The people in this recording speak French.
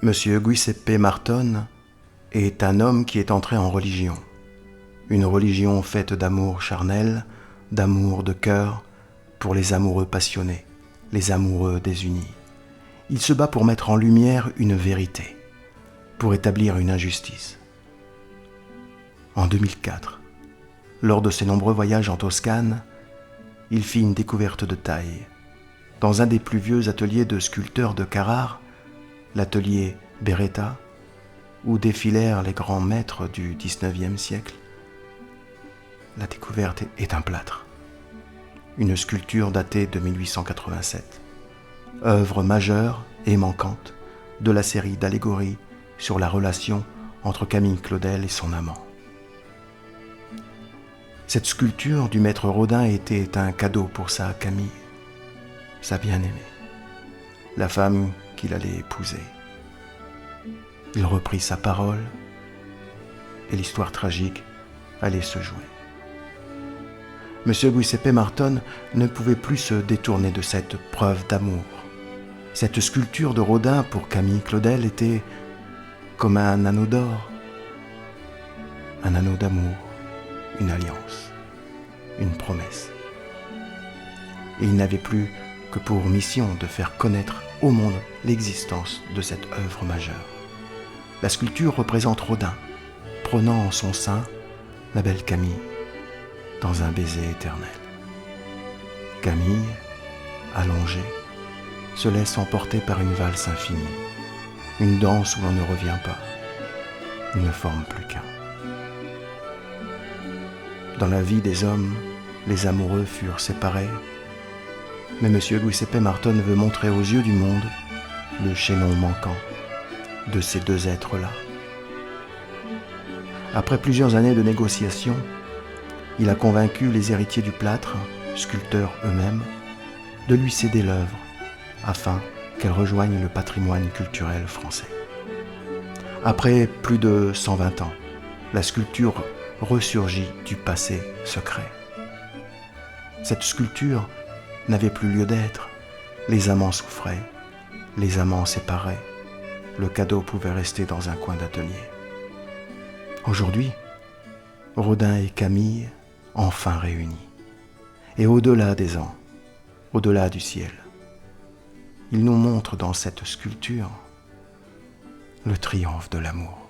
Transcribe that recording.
Monsieur Giuseppe Martone est un homme qui est entré en religion. Une religion faite d'amour charnel, d'amour de cœur, pour les amoureux passionnés, les amoureux désunis. Il se bat pour mettre en lumière une vérité, pour établir une injustice. En 2004, lors de ses nombreux voyages en Toscane, il fit une découverte de taille. Dans un des plus vieux ateliers de sculpteurs de Carrare, l'atelier Beretta, où défilèrent les grands maîtres du XIXe siècle, la découverte est un plâtre, une sculpture datée de 1887, œuvre majeure et manquante de la série d'allégories sur la relation entre Camille Claudel et son amant. Cette sculpture du maître Rodin était un cadeau pour sa Camille, sa bien-aimée, la femme qu'il allait épouser. Il reprit sa parole et l'histoire tragique allait se jouer. Monsieur Giuseppe Martone ne pouvait plus se détourner de cette preuve d'amour. Cette sculpture de Rodin pour Camille Claudel était comme un anneau d'or, un anneau d'amour, une alliance, une promesse. Et il n'avait plus que pour mission de faire connaître au monde l'existence de cette œuvre majeure. La sculpture représente Rodin, prenant en son sein la belle Camille, dans un baiser éternel. Camille, allongée, se laisse emporter par une valse infinie, une danse où l'on ne revient pas, il ne forme plus qu'un. Dans la vie des hommes, les amoureux furent séparés, mais M. Giuseppe Martone veut montrer aux yeux du monde le chaînon manquant de ces deux êtres-là. Après plusieurs années de négociations, il a convaincu les héritiers du plâtre, sculpteurs eux-mêmes, de lui céder l'œuvre afin qu'elle rejoigne le patrimoine culturel français. Après plus de 120 ans, la sculpture ressurgit du passé secret. Cette sculpture n'avait plus lieu d'être. Les amants souffraient, les amants séparés. Le cadeau pouvait rester dans un coin d'atelier. Aujourd'hui, Rodin et Camille, enfin réunis. Et au-delà des ans, au-delà du ciel, ils nous montrent dans cette sculpture le triomphe de l'amour.